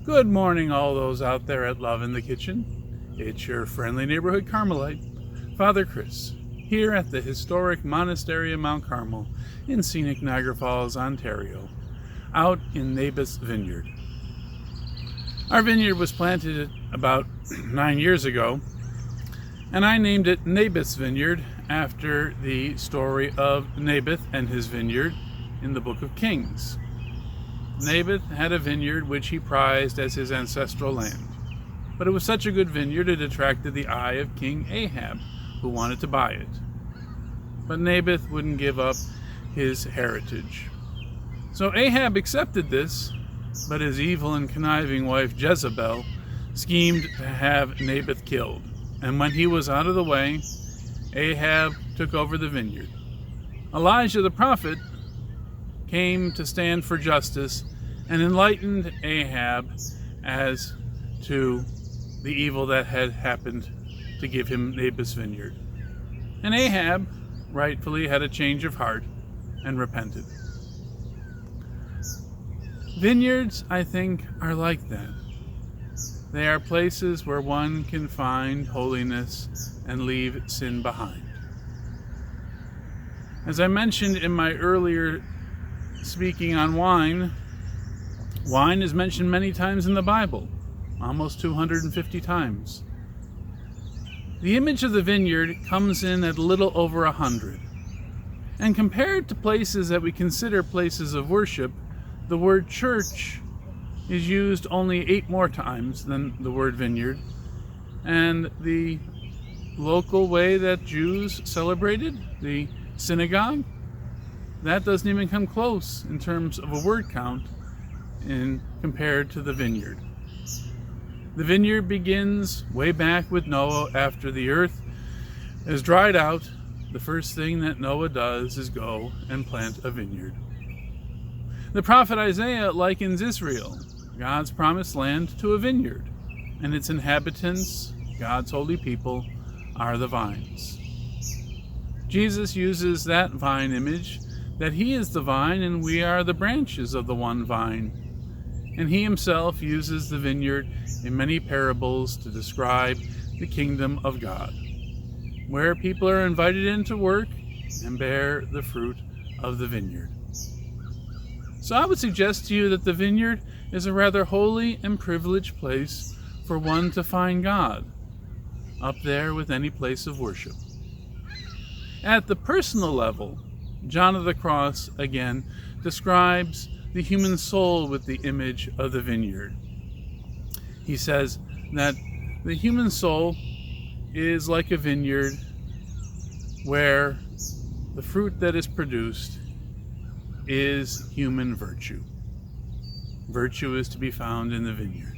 Good morning, all those out there at Love in the Kitchen. It's your friendly neighborhood Carmelite, Father Chris, here at the historic Monastery of Mount Carmel in scenic Niagara Falls, Ontario, out in Naboth's Vineyard. Our vineyard was planted about 9 years ago, and I named it Naboth's Vineyard after the story of Naboth and his vineyard in the Book of Kings. Naboth had a vineyard which he prized as his ancestral land, but it was such a good vineyard it attracted the eye of King Ahab, who wanted to buy it. But Naboth wouldn't give up his heritage. So Ahab accepted this, but his evil and conniving wife Jezebel schemed to have Naboth killed. And when he was out of the way, Ahab took over the vineyard. Elijah the prophet came to stand for justice and enlightened Ahab as to the evil that had happened to give him Naboth's vineyard. And Ahab rightfully had a change of heart and repented. Vineyards, I think, are like that. They are places where one can find holiness and leave sin behind. As I mentioned in my earlier speaking on wine, wine is mentioned many times in the Bible, almost 250 times. The image of the vineyard comes in at a little over 100. And compared to places that we consider places of worship, the word church is used only 8 more times than the word vineyard. And the local way that Jews celebrated, the synagogue, that doesn't even come close in terms of a word count compared to the vineyard. The vineyard begins way back with Noah. After the earth is dried out, the first thing that Noah does is go and plant a vineyard. The prophet Isaiah likens Israel, God's promised land, to a vineyard, and its inhabitants, God's holy people, are the vines. Jesus uses that vine image, that he is the vine and we are the branches of the one vine. And he himself uses the vineyard in many parables to describe the kingdom of God, where people are invited in to work and bear the fruit of the vineyard. So I would suggest to you that the vineyard is a rather holy and privileged place for one to find God, up there with any place of worship. At the personal level, John of the Cross, again, describes the human soul with the image of the vineyard. He says that the human soul is like a vineyard where the fruit that is produced is human virtue. Virtue is to be found in the vineyard.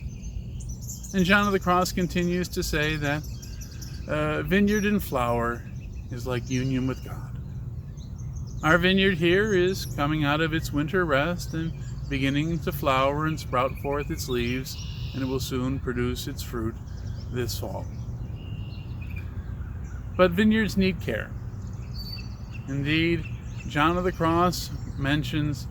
And John of the Cross continues to say that vineyard in flower is like union with God. Our vineyard here is coming out of its winter rest and beginning to flower and sprout forth its leaves, and it will soon produce its fruit this fall. But vineyards need care. Indeed, John of the Cross mentions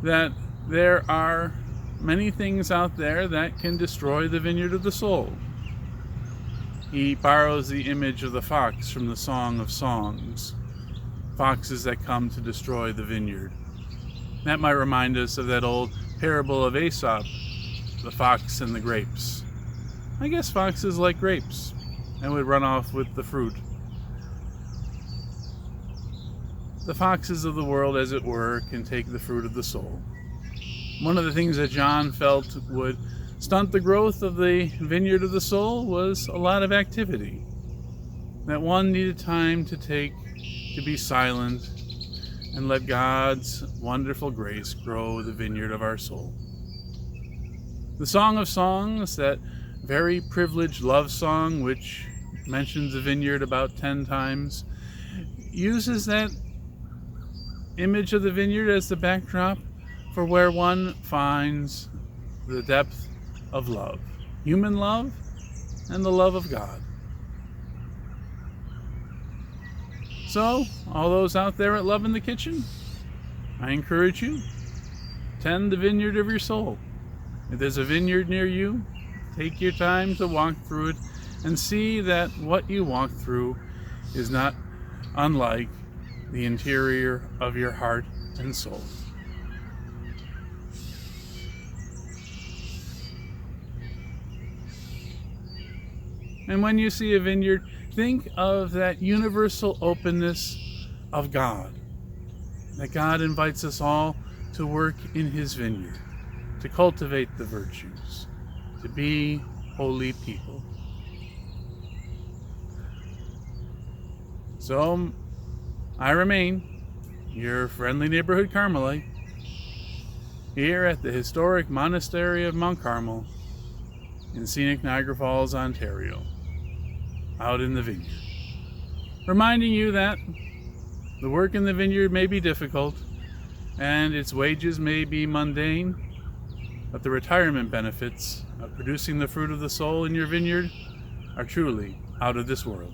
that there are many things out there that can destroy the vineyard of the soul. He borrows the image of the fox from the Song of Songs, foxes that come to destroy the vineyard. That might remind us of that old parable of Aesop, the fox and the grapes. I guess foxes like grapes and would run off with the fruit. The foxes of the world, as it were, can take the fruit of the soul. One of the things that John felt would stunt the growth of the vineyard of the soul was a lot of activity. That one needed time to take to be silent and let God's wonderful grace grow the vineyard of our soul. The Song of Songs, that very privileged love song which mentions the vineyard about 10 times, uses that image of the vineyard as the backdrop for where one finds the depth of love, human love and the love of God. So, all those out there at Love in the Kitchen, I encourage you, tend the vineyard of your soul. If there's a vineyard near you, take your time to walk through it and see that what you walk through is not unlike the interior of your heart and soul. And when you see a vineyard, think of that universal openness of God. That God invites us all to work in His vineyard, to cultivate the virtues, to be holy people. So, I remain your friendly neighborhood Carmelite here at the historic monastery of Mount Carmel in scenic Niagara Falls, Ontario, out in the vineyard. Reminding you that the work in the vineyard may be difficult and its wages may be mundane, but the retirement benefits of producing the fruit of the soul in your vineyard are truly out of this world.